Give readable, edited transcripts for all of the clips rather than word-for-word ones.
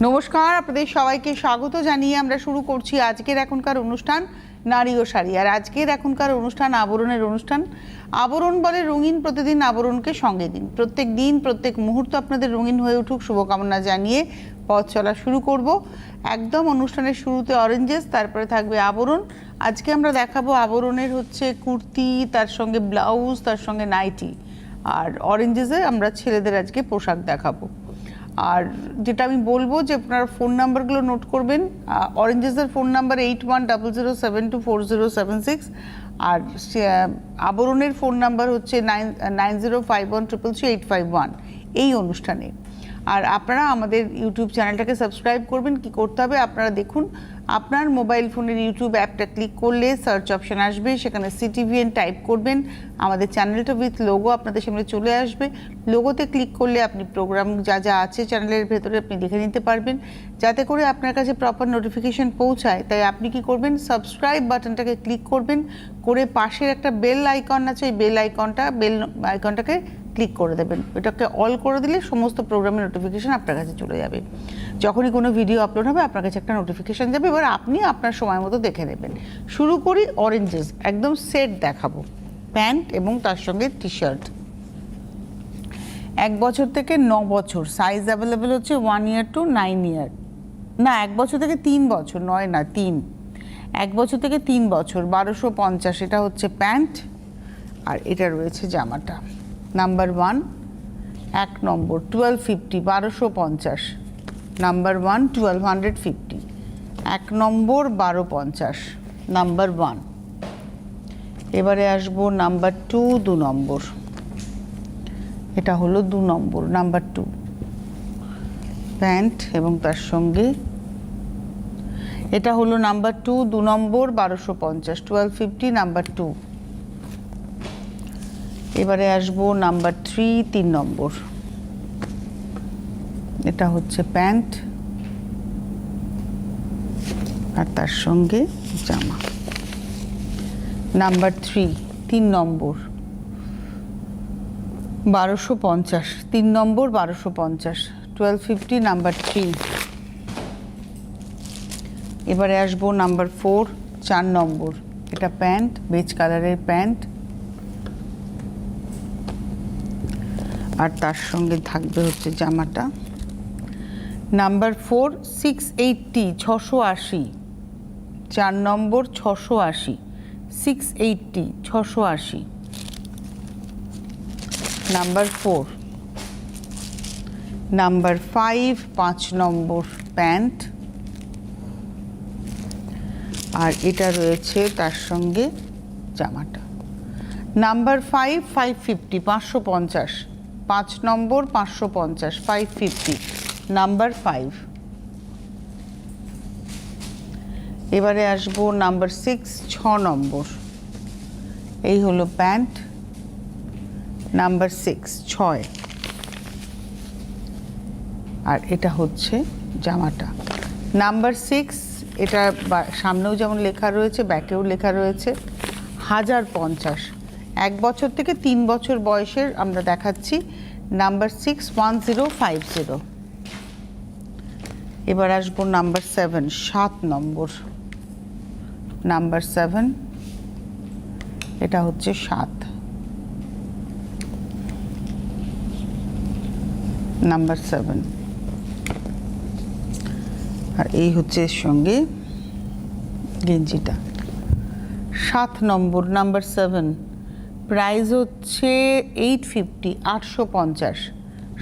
নমস্কার, আপনাদের সবাইকে স্বাগত জানিয়ে আমরা শুরু করছি আজকের এখনকার অনুষ্ঠান নারী ও শাড়ি। আর আজকের এখনকার অনুষ্ঠান আবরণের অনুষ্ঠান। আবরণ বলে রঙিন, প্রতিদিন আবরণকে সঙ্গে দিন। প্রত্যেক দিন প্রত্যেক মুহূর্ত আপনাদের রঙিন হয়ে উঠুক শুভকামনা জানিয়ে পথ চলা শুরু করব। একদম অনুষ্ঠানের শুরুতে অরেঞ্জেস, তারপরে থাকবে আবরণ। আজকে আমরা দেখাবো আবরণের হচ্ছে কুর্তি, তার সঙ্গে ব্লাউজ, তার সঙ্গে নাইটি। আর অরেঞ্জেসে আমরা ছেলেদের আজকে পোশাক দেখাবো। আর যেটা আমি বলবো যে আপনারা ফোন নাম্বারগুলো নোট করবেন। অরেঞ্জেসের ফোন নাম্বার 8100724076, আর আবরণের ফোন নাম্বার হচ্ছে 9051333851 এই অনুষ্ঠানে। আর আপনারা আমাদের ইউটিউব চ্যানেলটাকে সাবস্ক্রাইব করবেন। কি করতে হবে আপনারা দেখুন, আপনার মোবাইল ফোনের ইউটিউব অ্যাপটা ক্লিক করলে সার্চ অপশান আসবে, সেখানে CTVN টাইপ করবেন, আমাদের চ্যানেলটা উইথ লোগো আপনাদের সামনে চলে আসবে। লোগোতে ক্লিক করলে আপনি প্রোগ্রাম যা যা আছে চ্যানেলের ভেতরে আপনি লিখে নিতে পারবেন, যাতে করে আপনার কাছে প্রপার নোটিফিকেশন পৌঁছায়। তাই আপনি কি করবেন, সাবস্ক্রাইব বাটনটাকে ক্লিক করবেন, করে পাশের একটা বেল আইকন আছে, এই বেল আইকনটাকে ক্লিক করে দেবেন। এটাকে অল করে দিলে সমস্ত প্রোগ্রামের নোটিফিকেশান আপনার কাছে চলে যাবে। যখনই কোনো ভিডিও আপলোড হবে আপনার কাছে একটা নোটিফিকেশান যাবে, এবার আপনি আপনার সময় মতো দেখে নেবেন। শুরু করি অরেঞ্জেস, একদম সেট দেখাবো, প্যান্ট এবং তার সঙ্গে টি শার্ট। 1 বছর থেকে 9 বছর, সাইজ অ্যাভেলেবেল হচ্ছে 1 year to 9 year, না 1 বছর থেকে 3 বছর, 9 না 3, 1 বছর থেকে 3 বছর। 1250 এটা হচ্ছে প্যান্ট, আর এটা রয়েছে জামাটা। নাম্বার 1 1 নম্বর 1250, 1250। নাম্বার 1 1250, 1 নম্বর 1250, নাম্বার 1। এবারে আসবো নাম্বার 2, 2 নম্বর। এটা হলো 2 নম্বর, নাম্বার 2 প্যান্ট এবং তার সঙ্গে এটা হলো নাম্বার 2, 2 নম্বর 1250, 1250, নাম্বার 2। এবারে আসবো নাম্বার 3, 3 নম্বর। এটা হচ্ছে প্যান্ট আর তার সঙ্গে জামা। নাম্বার 3, 3 নম্বর 1250, 3 নম্বর 1250, 1250, নাম্বার 3। এবারে আসবো নাম্বার 4, 4 নম্বর। এটা প্যান্ট, বেজ কালারের প্যান্ট, আর তার সঙ্গে থাকবে হচ্ছে জামাটা। নাম্বার 4, 680, 680, 4 নম্বর 680, 680, 680, নাম্বার 4। নাম্বার 5, 5 নম্বর প্যান্ট, আর এটা রয়েছে তার সঙ্গে জামাটা। নাম্বার 5, 550, 550, 5 নম্বর 550, 550, নাম্বার 5। এবারে আসবো নাম্বার 6, 6 নম্বর। এই হলো প্যান্ট, নাম্বার 6, 6, আর এটা হচ্ছে জামাটা। নাম্বার 6, এটা সামনেও যেমন লেখা রয়েছে, ব্যাকেও লেখা রয়েছে 1050। 1 বছর থেকে 3 বছর বয়সের আমরা দেখাচ্ছি। নাম্বার 6, 1050। এবার আসবো নাম্বার 7, 7 নম্বর। নাম্বার 7, এটা হচ্ছে 7, নাম্বার 7। আর এই হচ্ছে এর সঙ্গে গেঞ্জিটা। 7 নম্বর, নাম্বার 7, প্রাইস হচ্ছে 850, 850,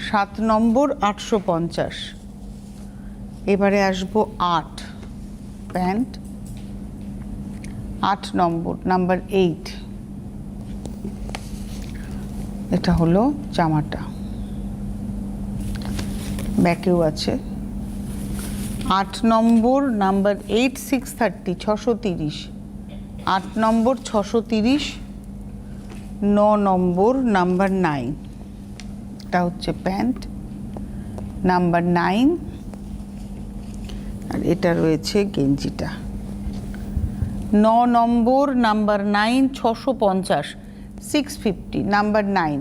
7 নম্বর 850। এবারে আসবো 8, প্যান্ট, 8 নম্বর, নাম্বার 8। এটা হলো জামাটা, ব্যাকেও আছে। 8 নম্বর, নাম্বার 8, 630, 630, 8 নম্বর 630, 9 নম্বর, নাম্বার 9। এটা হচ্ছে প্যান্ট, নাম্বার 9, আর এটা রয়েছে গেঞ্জিটা। 9 নম্বর, নাম্বার 9, 650, 650, নাম্বার 9,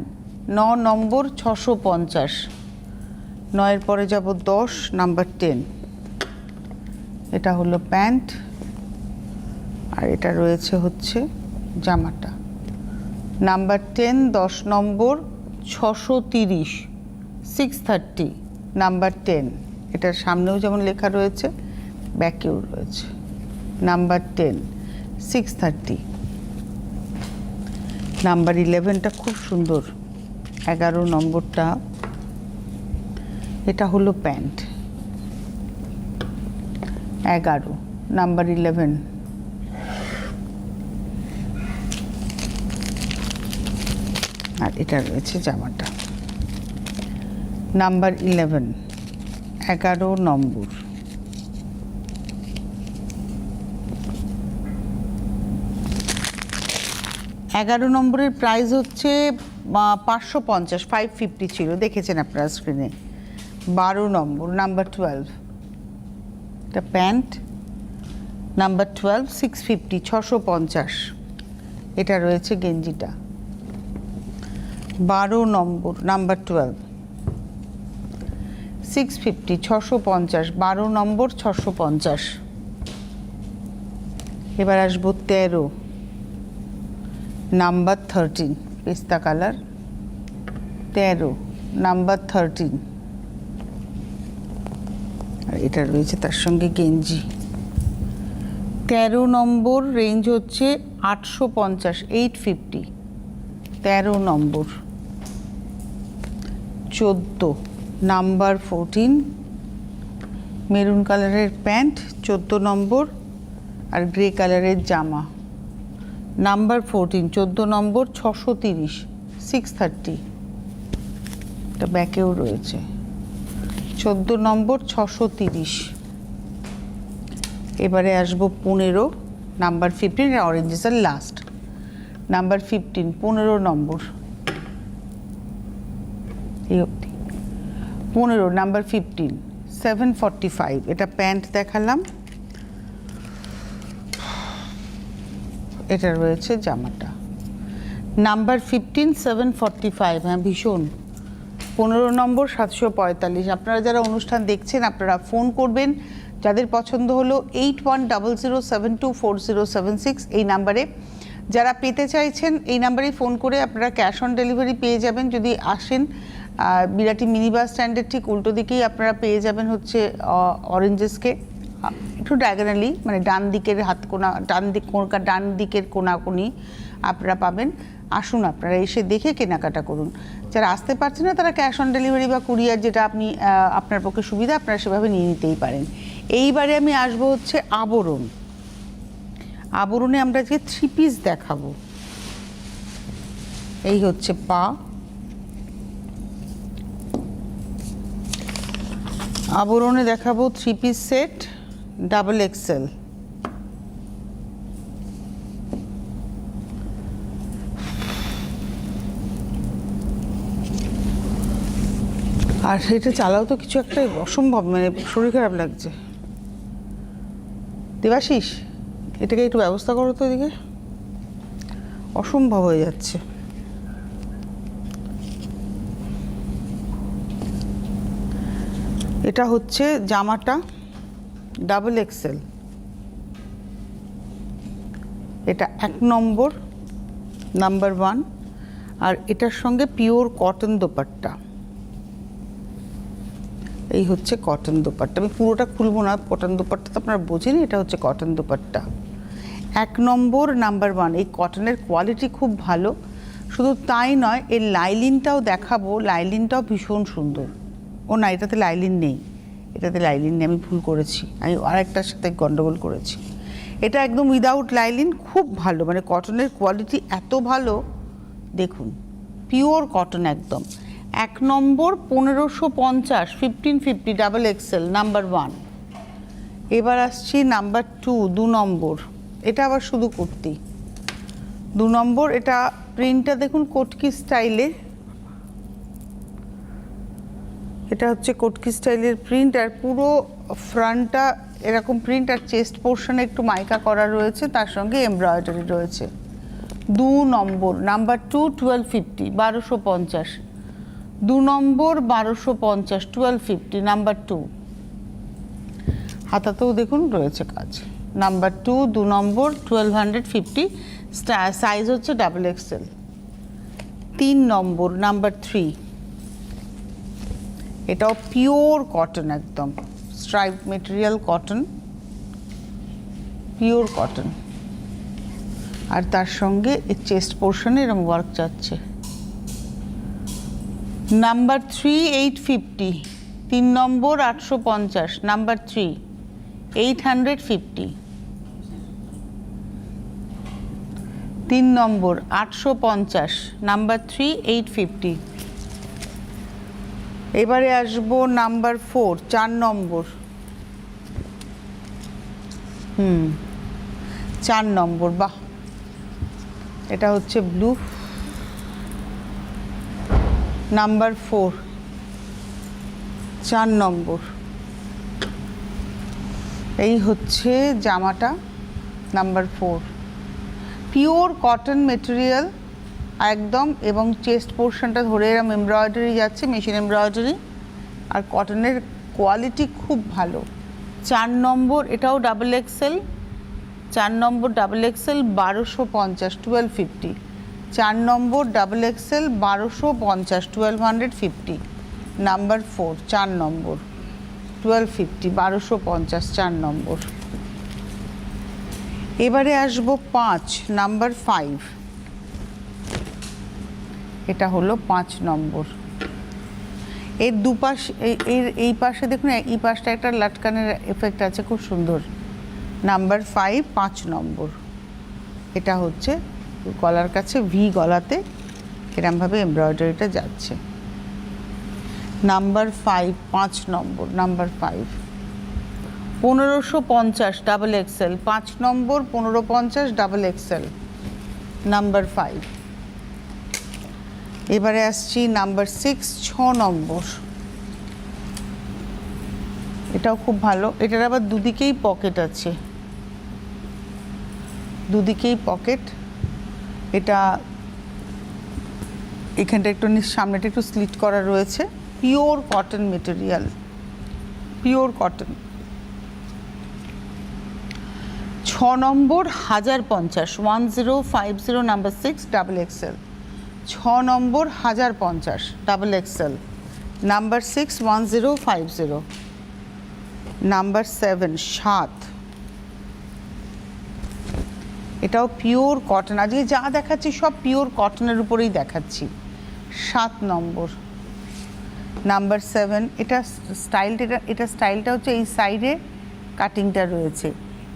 9 নম্বর 650, 9-এর পরে যাব 10, নাম্বার 10। এটা হলো প্যান্ট, আর এটা রয়েছে হচ্ছে জামাটা। নাম্বার 10, 10 নম্বর, 630, 630, নাম্বার 10। এটার সামনেও যেমন লেখা রয়েছে, ব্যাকেও রয়েছে। নাম্বার 10, 630। নাম্বার 11টা খুব সুন্দর, 11 নম্বরটা। এটা হলো প্যান্ট, 11, নাম্বার 11। আর এটা রয়েছে জামাটা, নাম্বার 11, 11 নম্বর। এগারো নম্বরের প্রাইস হচ্ছে 550, 550 ছিল, দেখেছেন আপনারা স্ক্রিনে। 12 নম্বর, নাম্বার 12। এটা প্যান্ট, নাম্বার 12, 650, 650। এটা রয়েছে গেঞ্জিটা। 12 নম্বর, নাম্বার 12, 650, 650, 12 নম্বর, 650। এবার আসবো 13, নাম্বার 13, পেস্তা কালার। 13, নাম্বার 13। আর এটা রয়েছে তার সঙ্গে গেঞ্জি। 13 নম্বর, রেঞ্জ হচ্ছে 850, 850, 13 নম্বর। 14, নাম্বার 14, মেরুন কালারের প্যান্ট, 14 নম্বর, আর গ্রে কালারের জামা। নাম্বার 14, 14 নম্বর, 630, 630। এটা ব্যাকেও রয়েছে। 14 নম্বর, 630। এবারে আসবো 15, number 15। Orange is our last. Number 15, 15 number, এই অবধি। 15, নাম্বার 15, 745। এটা প্যান্ট দেখালাম, এটা রয়েছে জামাটা। নাম্বার 15, 745। হ্যাঁ, ভীষণ। 15 নম্বর, 745। আপনারা যারা অনুষ্ঠান দেখছেন আপনারা ফোন করবেন, যাদের পছন্দ হলো 8100724076 এই নাম্বারে। যারা পেতে চাইছেন এই নাম্বারেই ফোন করে আপনারা ক্যাশ অন ডেলিভারি পেয়ে যাবেন যদি আসেন। বিরাটি মিনি বাস স্ট্যান্ডের ঠিক উল্টো দিকেই আপনারা পেয়ে যাবেন হচ্ছে অরেঞ্জেসকে, একটু ডায়াগোনালি, মানে ডান দিকের হাত কোনা, ডান দিকের কোনাকুনি আপনারা পাবেন। আসুন, আপনারা এসে দেখে কেনাকাটা করুন। যারা আসতে পারছেন না তারা ক্যাশ অন ডেলিভারি বা কুরিয়ার, যেটা আপনি আপনার পক্ষে সুবিধা, আপনারা সেভাবে নিয়ে নিতেই পারেন। এইবারে আমি আসবো হচ্ছে আবরণ। আবরণে আমরা আজকে 3 পিস দেখাবো। এই হচ্ছে পা। আবরণে দেখাবো 3 পিস সেট, ডাবল এক্সেল। আর এটা চালাও তো কিছু একটা অসম্ভব, মানে শরীর খারাপ লাগছে। দেবাশিস, এটাকে একটু ব্যবস্থা করো তো, এদিকে অসম্ভব হয়ে যাচ্ছে। এটা হচ্ছে জামাটা, ডাবল এক্সেল। এটা 1 নম্বর, নাম্বার 1। আর এটার সঙ্গে পিওর কটন দোপাট্টা। এই হচ্ছে কটন দোপাট্টা। আমি পুরোটা খুলবো না, কটন দোপাট্টা তো আপনারা বোঝেনি, এটা হচ্ছে কটন দোপাট্টা। 1 নম্বর, নাম্বার 1। এই কটনের কোয়ালিটি খুব ভালো, শুধু তাই নয়, এর লাইলিনটাও দেখাবো। লাইলিনটাও ভীষণ সুন্দর। ও না, এটাতে লাইলিন নেই, এটাতে লাইলিন নেই, আমি ভুল করেছি, আমি আরেকটার সাথে গন্ডগোল করেছি। এটা একদম উইদাউট লাইলিন, খুব ভালো, মানে কটনের কোয়ালিটি এত ভালো, দেখুন, পিওর কটন একদম। 1 নম্বর, 1550, 1550, ডাবল এক্সেল, নাম্বার 1। এবার আসছি নাম্বার 2, 2 নম্বর। এটা আবার শুধু কুর্তি। 2 নম্বর, এটা প্রিন্টটা দেখুন কটকি স্টাইলে। এটা হচ্ছে কটকি স্টাইলের প্রিন্ট, আর পুরো ফ্রন্টটা এরকম প্রিন্ট, আর চেস্ট পোর্শনে একটু মাইকা করা রয়েছে, তার সঙ্গে এমব্রয়ডারি রয়েছে। 2 নম্বর, নাম্বার 2, 1250, 1250। 2 নম্বর 1250, 1250, নাম্বার 2। হাতাতেও দেখুন রয়েছে কাজ। নাম্বার 2, 2 নম্বর 1250, সাইজ হচ্ছে ডাবল এক্সেল। 3 নম্বর নাম্বার 3, এটাও পিওর কটন, একদম stripe material cotton, pure cotton. আর তার সঙ্গে এই চেস্ট পোর্শনে এরকম ওয়ার্ক যাচ্ছে। নাম্বার 3, 850, 3 নম্বর 850, নাম্বার 3, 850, 3 নম্বর 850, নাম্বার 3, 850। এবারে আসবো নাম্বার 4, 4 নম্বর, 4 নম্বর, বাহ, এটা হচ্ছে ব্লু। নাম্বার 4, 4 নম্বর, এই হচ্ছে জামাটা। নাম্বার 4, পিওর কটন মেটেরিয়াল একদম, এবং চেস্ট পোর্শনটা ধরে এরম এমব্রয়ডারি যাচ্ছে, মেশিন এমব্রয়ডারি, আর কটনের কোয়ালিটি খুব ভালো। 4 নম্বর, এটাও ডাবল এক্সেল, 4 নম্বর ডাবল এক্সেল 1250, 1250, 4 নম্বর ডাবল এক্সেল 1250, 1250। নাম্বার 4, 4 নম্বর 1250, 1250, 4 নম্বর। এবারে আসবো 5, নাম্বার 5, এটা হলো 5 নম্বর। এর দুপাশ, এই পাশে দেখুন, এই পাশটা একটা লাটকানের এফেক্ট আছে, খুব সুন্দর। নাম্বার 5, 5 নম্বর, এটা হচ্ছে গলার কাছে ভি গলাতে এরমভাবে এমব্রয়ডারিটা যাচ্ছে। নাম্বার 5, 5 নম্বর, নাম্বার 5, 1550, ডাবল এক্সেল, 5 নম্বর 1550, ডাবল এক্সেল, নাম্বার 5। এবারে আসছি নাম্বার 6, 6 নম্বর, এটাও খুব ভালো। এটার আবার দুদিকেই পকেট আছে, দুদিকেই পকেট। এটা এখানটা একটু সামনেটা একটু স্লিট করা রয়েছে, pure cotton material, pure cotton. 6 নম্বর 1050, 1050, নাম্বার 6, ডাবল এক্সেল, 6 নম্বর 1050, ডাবল এক্সেল, নাম্বার 6, 1050। নাম্বার 7, 7, এটাও পিওর কটন। আজকে যা দেখাচ্ছি সব পিওর কটনের উপরেই দেখাচ্ছি। 7 নম্বর, নাম্বার 7, এটা স্টাইলটা হচ্ছে এই সাইডে কাটিংটা রয়েছে,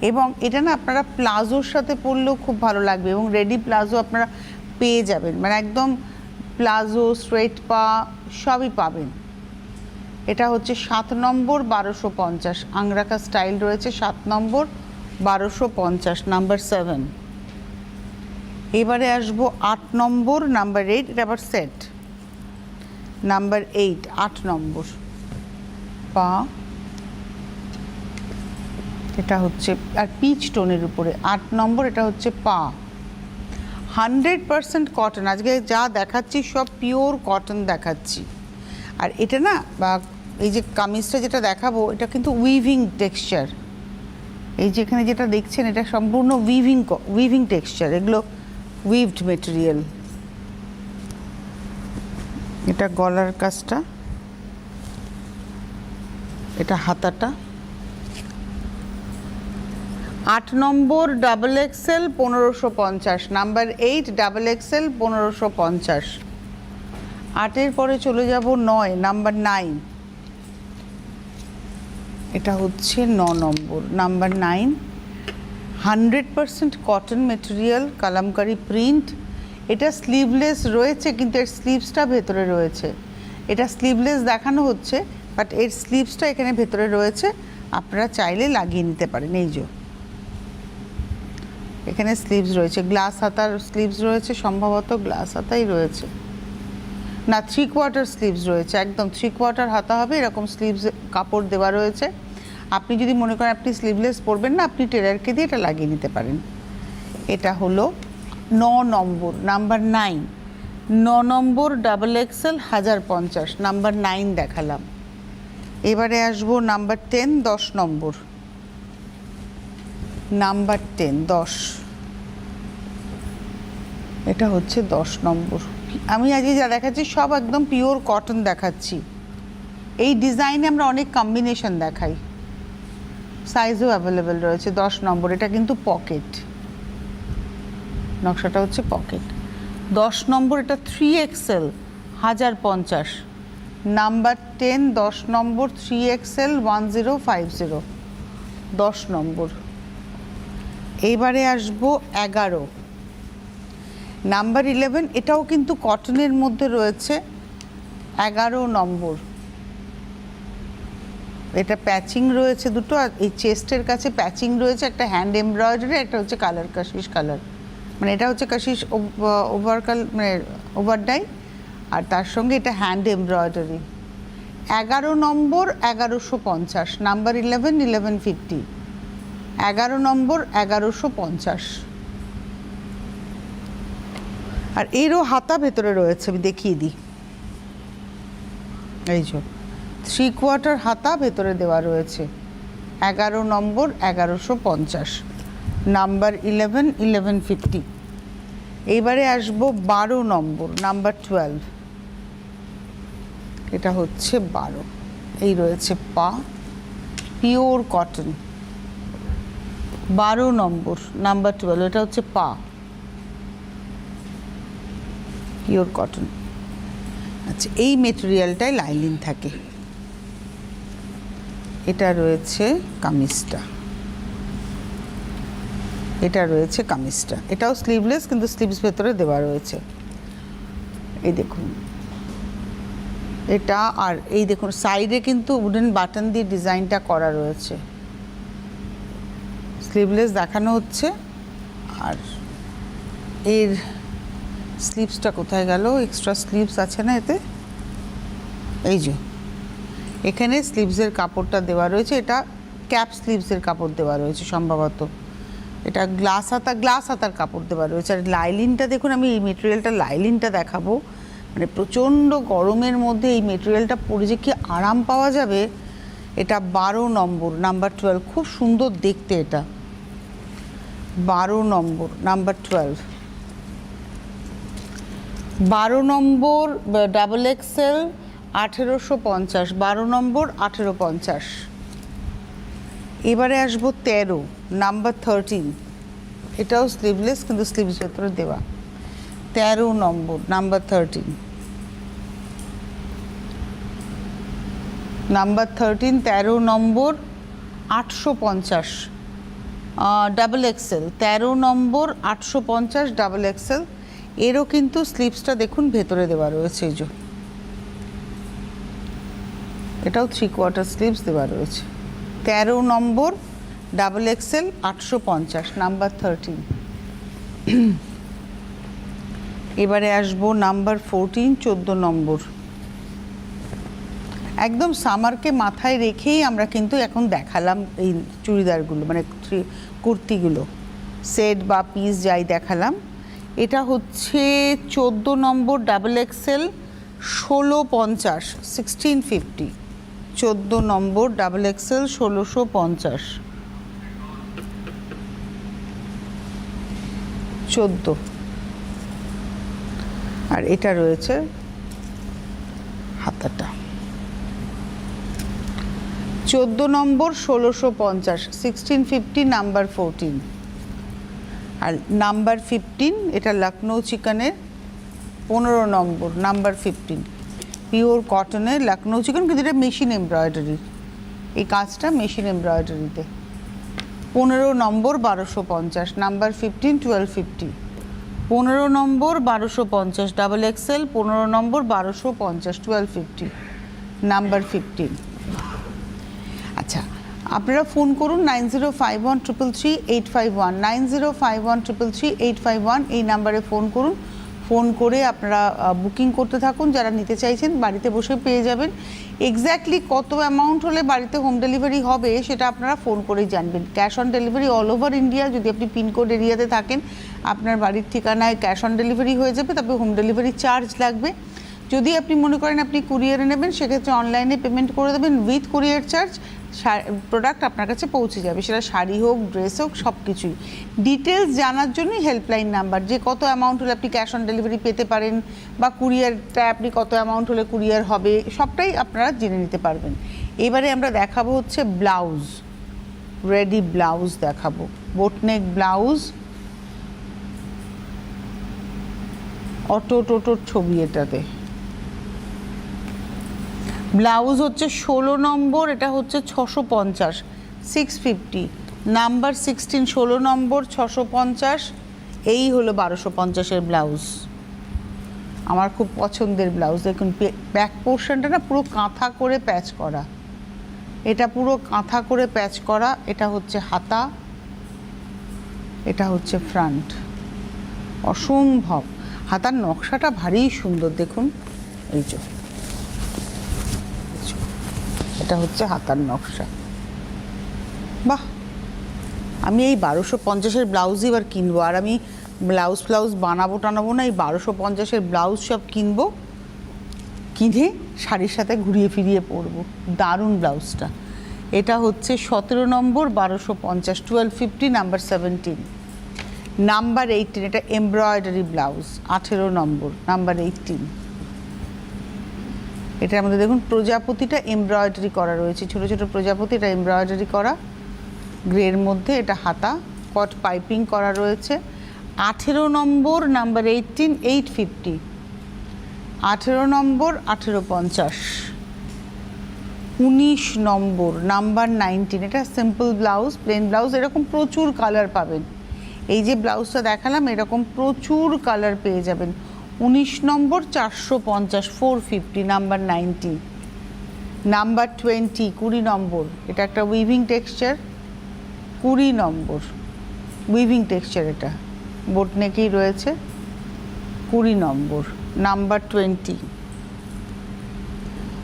এবং এটা না আপনারা প্লাজোর সাথে পরলেও খুব ভালো লাগবে, এবং রেডি প্লাজো আপনারা পেয়ে যাবেন, মানে একদম প্লাজো, স্ট্রেট পা সবই পাবেন। এটা হচ্ছে 7 নম্বর 1250, আংরাকা স্টাইল রয়েছে, 7 নম্বর 1250, নাম্বার 7। এবারে আসবো 8 নম্বর, নাম্বার 8, এটা আবার সেট, নাম্বার 8, 8 নম্বর, পা, এটা হচ্ছে আর পিচ টোনের উপরে 8 নম্বর, এটা হচ্ছে পা। 100% কটন, আজকে যা দেখাচ্ছি সব পিওর কটন দেখাচ্ছি। আর এটা না, বা এই যে কামিজটা যেটা দেখাবো, এটা কিন্তু উইভিং টেক্সচার। এই যে এখানে যেটা দেখছেন, এটা সম্পূর্ণ উইভিং টেক্সচার, এগুলো উইভড মেটেরিয়াল। এটা গলার কাজটা, এটা হাতাটা। 8 নম্বর double XL 1550, number 8, double XL 1550। 8-এর পরে চলে যাব 9, নাম্বার 9, এটা হচ্ছে 9 নম্বর, number 9। 100% cotton material, kalamkari print. এটা স্লিভলেস রয়েছে, কিন্তু এর স্লিভসটা ভেতরে রয়েছে। এটা স্লিভলেস দেখানো হচ্ছে, বাট এর স্লিভসটা এখানে ভেতরে রয়েছে, আপনারা চাইলে লাগিয়ে নিতে পারেন। এই যে এখানে স্লিভস রয়েছে, গ্লাস হাতার স্লিভস রয়েছে, সম্ভবত গ্লাস হাতাই রয়েছে, না 3/4 স্লিভস রয়েছে, একদম 3/4 হাতা হবে, এরকম স্লিভস কাপড় দেওয়া রয়েছে। আপনি যদি মনে করেন আপনি স্লিভলেস পরবেন না, আপনি টেলারকে দিয়ে এটা লাগিয়ে নিতে পারেন। এটা হলো 9 নম্বর, নাম্বার 9, 9 নম্বর ডাবল এক্সেল 1050, নাম্বার 9 দেখালাম। এবারে আসবো নাম্বার 10, 10 নম্বর, নাম্বার 10, 10, এটা হচ্ছে 10 নম্বর। আমি আজকে যা দেখাচ্ছি সব একদম পিওর কটন দেখাচ্ছি। এই ডিজাইনে আমরা অনেক কম্বিনেশন দেখাই, সাইজও অ্যাভেলেবেল রয়েছে। 10 নম্বর, এটা কিন্তু পকেট, নকশাটা হচ্ছে পকেট। 10 নম্বর, এটা 3XL 1050, নাম্বার 10, 10 নম্বর, 3XL 1050, 10 নম্বর। এইবারে আসবো 11, নাম্বার 11, এটাও কিন্তু কটনের মধ্যে রয়েছে। 11 নম্বর, এটা প্যাচিং রয়েছে দুটো, আর এই চেস্টের কাছে প্যাচিং রয়েছে, একটা হ্যান্ড এমব্রয়ডারি, একটা হচ্ছে কালার কাশিস কালার, মানে এটা হচ্ছে কাশিস মানে ওভারডাই, আর তার সঙ্গে এটা হ্যান্ড এমব্রয়ডারি। 11 নম্বর 1150, নাম্বার 11 1150, 11 নম্বর 1150। আর এরও হাতা ভেতরে রয়েছে, আমি দেখিয়ে দিই। এই যে 3/4 হাতা ভেতরে দেওয়া রয়েছে। 11 নম্বর 1150, নাম্বার 11 1150। এইবারে আসবো 12 নম্বর, নাম্বার 12, এটা হচ্ছে 12। এই রয়েছে পা, পিওর কটন। 12 নম্বর, নাম্বার 12, এটা হচ্ছে পা, পিওর কটন। আচ্ছা, এই মেটেরিয়ালটায় লাইনিং থাকে। এটা রয়েছে কামিজটা, এটা রয়েছে কামিজটা, এটাও স্লিভলেস, কিন্তু স্লিভস ভেতরে দেওয়া রয়েছে। এই দেখুন এটা, আর এই দেখুন সাইডে কিন্তু উডেন বাটন দিয়ে ডিজাইনটা করা রয়েছে। স্লিভলেস দেখানো হচ্ছে। আর এর স্লিভসটা কোথায় গেল? এক্সট্রা স্লিভস আছে না এতে? এই যে এখানে স্লিভসের কাপড়টা দেওয়া রয়েছে, এটা ক্যাপ স্লিভসের কাপড় দেওয়া রয়েছে সম্ভবত। এটা গ্লাস হাতার কাপড় দেওয়া রয়েছে। আর লাইলিনটা দেখুন, আমি এই মেটেরিয়ালটা লাইলিনটা দেখাবো, মানে প্রচণ্ড গরমের মধ্যে এই মেটেরিয়ালটা পরে যে কি আরাম পাওয়া যাবে। এটা 12 নম্বর, নাম্বার 12, খুব সুন্দর দেখতে এটা। 12 নম্বর, নাম্বার 12, 12 নম্বর ডাবল এক্সেল 1850, 12 নম্বর 1850। এবারে আসবো 13, নাম্বার 13, এটাও স্লিভলেস, কিন্তু স্লিভস ভেতরে দেওয়া। 13 নম্বর, নাম্বার 13, নাম্বার 13, 13 নম্বর 850, ডাবল এক্সেল। 13 নম্বর 850, ডাবল এক্সেল। এরও কিন্তু স্লিভসটা দেখুন ভেতরে দেওয়া রয়েছে। এই যে এটাও 3/4 স্লিভস দেওয়া রয়েছে। 13 নম্বর ডাবল এক্সেল 850, নাম্বার 13। এবারে আসবো নাম্বার 14, 14 নম্বর। একদম সামারকে মাথায় রেখেই আমরা কিন্তু এখন দেখালাম এই চুড়িদারগুলো, মানে কুর্তিগুলো, সেট বা পিস যাই দেখালাম। এটা হচ্ছে 14 নম্বর ডাবল এক্সেল 1650, 1650, 14 নম্বর ডাবল এক্সেল 1650, 14। আর এটা রয়েছে হাতাটা। 14 নম্বর 1650, 1650, নাম্বার 14। আর নাম্বার 15, এটা লখনৌ চিকনের 15 নম্বর, নাম্বার 15, পিওর কটনের লখনৌ চিকন, কিন্তু এটা মেশিন এমব্রয়ডারি। এই কাজটা মেশিন এমব্রয়ডারিতে। 15 নম্বর 1250, নাম্বার 15, 1250, 15 নম্বর 1250, ডাবল এক্সেল, 15 নম্বর 1250, 1250, নাম্বার 15। আচ্ছা, আপনারা ফোন করুন 9051333851, 9051333851, এই নাম্বারে ফোন করুন। ফোন করে আপনারা বুকিং করতে থাকুন, যারা নিতে চাইছেন বাড়িতে বসে পেয়ে যাবেন। এক্স্যাক্টলি কত অ্যামাউন্ট হলে বাড়িতে হোম ডেলিভারি হবে সেটা আপনারা ফোন করেই জানবেন। Cash on delivery all over India, যদি আপনি পিনকোড এরিয়াতে থাকেন আপনার বাড়ির ঠিকানায় ক্যাশ অন ডেলিভারি হয়ে যাবে, তবে হোম ডেলিভারি চার্জ লাগবে। যদি আপনি মনে করেন আপনি কুরিয়ারে নেবেন সেক্ষেত্রে অনলাইনে পেমেন্ট করে দেবেন উইথ কুরিয়ার চার্জ, প্রোডাক্ট আপনার কাছে পৌঁছে যাবে, সেটা শাড়ি হোক ড্রেস হোক সব কিছুই। ডিটেলস জানার জন্যই হেল্পলাইন নাম্বার, যে কত অ্যামাউন্ট হলে আপনি ক্যাশ অন ডেলিভারি পেতে পারেন বা কুরিয়ারটা আপনি কত অ্যামাউন্ট হলে কুরিয়ার হবে সবটাই আপনারা জেনে নিতে পারবেন। এবারে আমরা দেখাবো হচ্ছে ব্লাউজ, রেডি ব্লাউজ দেখাবো, বোটনেক ব্লাউজ, অটো টোটোর ছবি এটাতে। ব্লাউজ হচ্ছে 16 নম্বর, এটা হচ্ছে 650, 650, নাম্বার 16, 16 নম্বর 650, এই হলো 1250-এর ব্লাউজ। আমার খুব পছন্দের ব্লাউজ। দেখুন ব্যাক পোর্শনটা না পুরো কাঁথা করে প্যাচ করা, এটা পুরো কাঁথা করে প্যাচ করা। এটা হচ্ছে হাতা, এটা হচ্ছে ফ্রন্ট, অসম্ভব। হাতার নকশাটা ভারী সুন্দর, দেখুন এই যে এটা হচ্ছে হাতার নকশা। বাহ, আমি এই 1250-এর ব্লাউজই এবার কিনবো। আর আমি ব্লাউজ বানাবো টানাবো না, এই 1250-এর ব্লাউজ সব কিনবো, কিনে শাড়ির সাথে ঘুরিয়ে ফিরিয়ে পরবো। দারুণ ব্লাউজটা। এটা হচ্ছে 17 নম্বর, 1250, 1250, নাম্বার 17, নাম্বার 18, এটা এমব্রয়ডারি ব্লাউজ, 18 নম্বর, নাম্বার 18। এটার মধ্যে দেখুন প্রজাপতিটা এমব্রয়ডারি করা রয়েছে, ছোট ছোট প্রজাপতি, এটা এমব্রয়ডারি করা গ্রের মধ্যে। এটা হাতা কট পাইপিং করা রয়েছে। 18 নম্বর, নাম্বার 18, 850, 18 নম্বর, 1850, 19 নম্বর, নাম্বার 19, এটা সিম্পল ব্লাউজ, প্লেন ব্লাউজ। এরকম প্রচুর কালার পাবেন, এই যে ব্লাউজটা দেখালাম এরকম প্রচুর কালার পেয়ে যাবেন। 19 নম্বর, 450, 450, নাম্বার 90, নাম্বার 20, 20 নম্বর, এটা একটা উইভিং টেক্সচার, 20 নম্বর উইভিং টেক্সচার, এটা বোটনেকেই রয়েছে, 20 নম্বর, নাম্বার 20,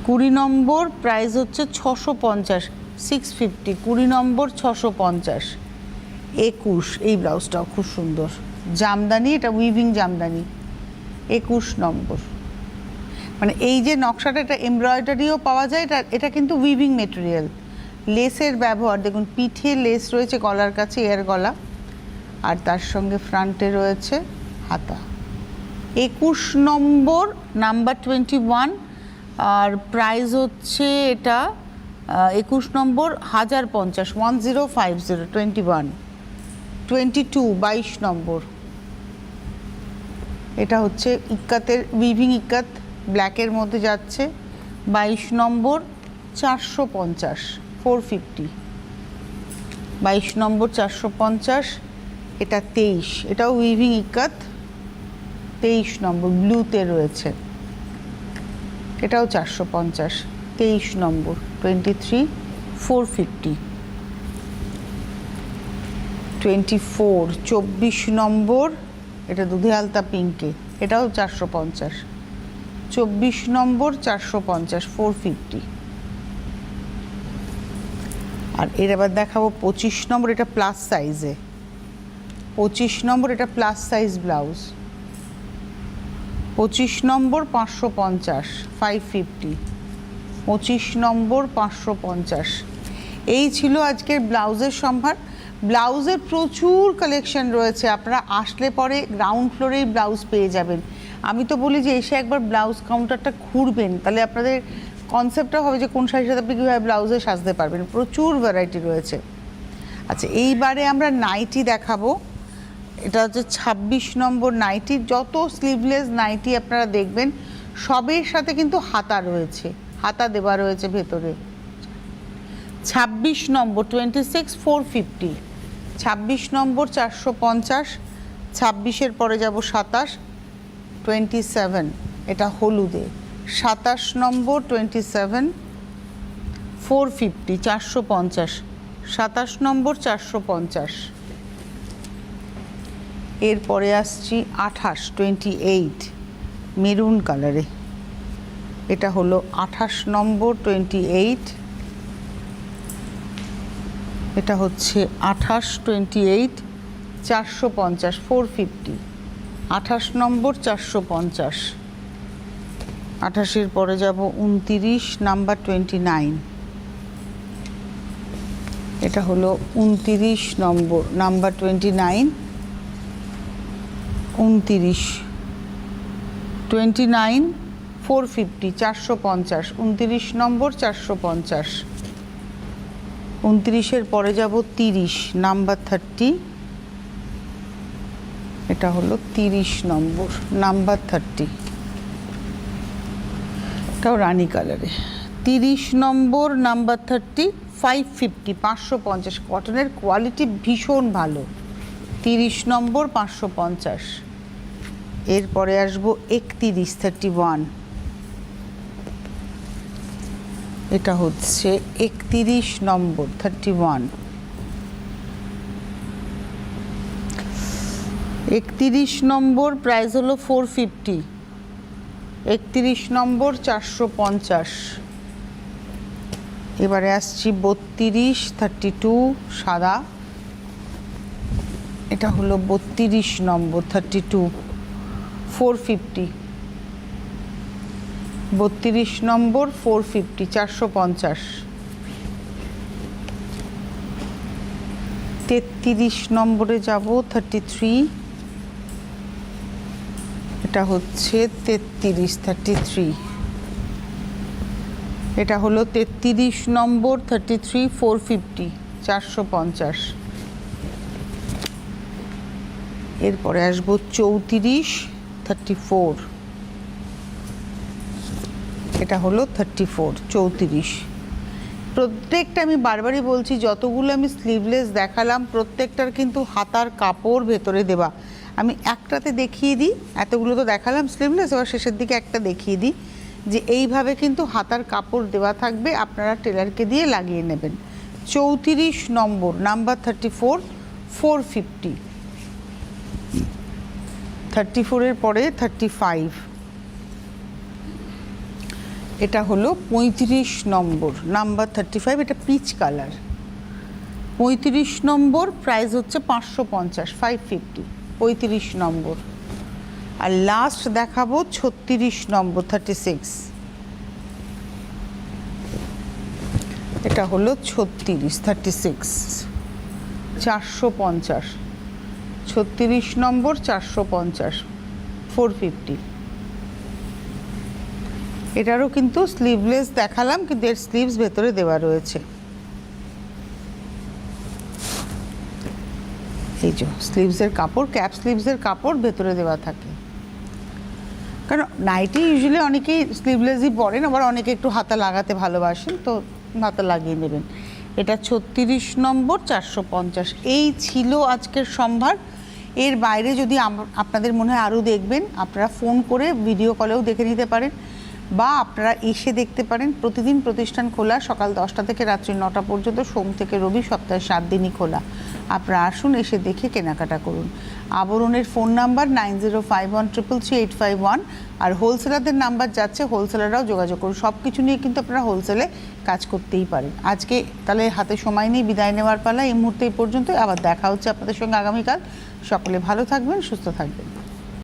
20 নম্বর, প্রাইস হচ্ছে 650, 650, 20 নম্বর, 650, 21, এই ব্লাউজটাও খুব সুন্দর, জামদানি, এটা উইভিং জামদানি, 21 নম্বর। মানে এই যে নকশাটা, এটা এমব্রয়ডারিও পাওয়া যায়, এটা কিন্তু উইভিং মেটেরিয়াল, লেসের ব্যবহার দেখুন, পিঠে লেস রয়েছে, গলার কাছে এয়ার গলা, আর তার সঙ্গে ফ্রন্টে রয়েছে হাতা। 21 নম্বর, নাম্বার 21, আর প্রাইস হচ্ছে এটা 21 নম্বর 1050, 1050, 21, 22, 22 নম্বর, এটা হচ্ছে ইক্কাতের উইভিং ইক্কাত, ব্ল্যাকের মধ্যে যাচ্ছে, 22 নম্বর, 450, 450, 22 নম্বর, 450, এটা 23, এটাও উইভিং ইক্কাত, 23 নম্বর ব্লুতে রয়েছে, এটাও 450, 23 নম্বর, 23, 450, 24, 24 নম্বর, এটা দুধে আলতা পিঙ্কে, এটাও 450, 24 নম্বর, 450, 450। আর এর আবার দেখাবো 25 নম্বর, এটা প্লাস সাইজে, 25 নম্বর, এটা প্লাস সাইজ ব্লাউজ, 25 নম্বর, 550, 550, 25 নম্বর, 550। এই ছিল আজকের ব্লাউজের সম্ভার। ব্লাউজের প্রচুর কালেকশন রয়েছে, আপনারা আসলে পরে গ্রাউন্ড ফ্লোরেই ব্লাউজ পেয়ে যাবেন। আমি তো বলি যে এসে একবার ব্লাউজ কাউন্টারটা ঘুরবেন, তাহলে আপনাদের কনসেপ্টটা হবে যে কোন শাড়ির সাথে আপনি কীভাবে ব্লাউজে সাজতে পারবেন, প্রচুর ভ্যারাইটি রয়েছে। আচ্ছা, এইবারে আমরা নাইটি দেখাবো, এটা হচ্ছে 26 নম্বর নাইটি। যত স্লিভলেস নাইটি আপনারা দেখবেন সবের সাথে কিন্তু হাতা রয়েছে, হাতা দেওয়া রয়েছে ভেতরে। 26 নম্বর, 26, 450, 26 নম্বর, 450, 26-এর পরে যাব 27, 27, এটা হলুদে, 27 নম্বর, 27, 450, 450, 27 নম্বর, 450, এরপরে আসছি 28 28 মেরুন কালারে, এটা হলো 28 নম্বর 28, এটা হচ্ছে 28 28 450 450, 28 নম্বর 450। 28-এর পরে যাব 29 নাম্বার 29, এটা হলো 29 নম্বর নাম্বার 29, 29 29 450 450, 29 নম্বর 450। 29-এর পরে যাব 30 নাম্বার 30, এটা হলো 30 নম্বর নাম্বার 30, এটাও রানী কালারে। 30 নম্বর নাম্বার 30 550 550, কটনের কোয়ালিটি ভীষণ ভালো। 30 নম্বর 550। এরপরে আসবো 31 31, এটা হচ্ছে 31 নম্বর 31, 31 নম্বর প্রাইস হলো 450, 31 নম্বর 450। এবারে আসছি 32 32 সাদা, এটা হলো 32 নম্বর 32 450, 32 নম্বর 450 450। 33 নম্বরে যাব 33, এটা হচ্ছে 33 33, এটা হলো 33 নম্বর 33 450 450। এরপরে আসবো 34 34, এটা হলো 34 34। প্রত্যেকটা আমি বারবারই বলছি, যতগুলো আমি স্লিভলেস দেখালাম প্রত্যেকটার কিন্তু হাতার কাপড় ভেতরে দেওয়া। আমি একটাতে দেখিয়ে দিই, এতগুলো তো দেখালাম স্লিভলেস, এবার শেষের দিকে একটা দেখিয়ে দিই যে এইভাবে কিন্তু হাতার কাপড় দেওয়া থাকবে, আপনারা টেলারকে দিয়ে লাগিয়ে নেবেন। 34 নম্বর নাম্বার 34 450, 34-এর পরে 35, এটা হলো 35 নম্বর নাম্বার 35, এটা পিচ কালার। 35 নম্বর প্রাইস হচ্ছে 550 550, 35 নম্বর। আর লাস্ট দেখাবো 36 নম্বর 36, এটা হলো 36 36 450, 36 নম্বর 450 450। এটারও কিন্তু স্লিভলেস দেখালাম, কিন্তু এর স্লিভস ভেতরে দেওয়া রয়েছে। এই যে স্লিভসের কাপড়, ক্যাপ স্লিভসের কাপড় ভেতরে দেওয়া থাকে। কারণ নাইটি ইউজুয়ালি অনেকেই স্লিভলেসই পরেন, আবার অনেকে একটু হাতা লাগাতে ভালোবাসেন, তো হাতা লাগিয়ে নেবেন। এটা 36 নম্বর 450। এই ছিল আজকের সম্ভার। এর বাইরে যদি আপনাদের মনে হয় আরও দেখবেন, আপনারা ফোন করে ভিডিও কলেও দেখে নিতে পারেন, বা আপনারা এসে দেখতে পারেন। প্রতিদিন প্রতিষ্ঠান খোলা, সকাল 10টা থেকে রাত্রি 9টা পর্যন্ত, সোম থেকে রবি, সপ্তাহে 7 দিনই খোলা। আপনারা আসুন, এসে দেখে কেনাকাটা করুন। আবরণের ফোন নাম্বার 9051333851, আর হোলসেলারদের নাম্বার যাচ্ছে, হোলসেলাররাও যোগাযোগ করুন। সব কিছু নিয়ে কিন্তু আপনারা হোলসেলে কাজ করতেই পারেন। আজকে তাহলে হাতে সময় নেই, বিদায় নেওয়ার পালা এই মুহূর্তে এই পর্যন্ত। আবার দেখা হচ্ছে আপনাদের সঙ্গে আগামীকাল। সকলে ভালো থাকবেন, সুস্থ থাকবেন।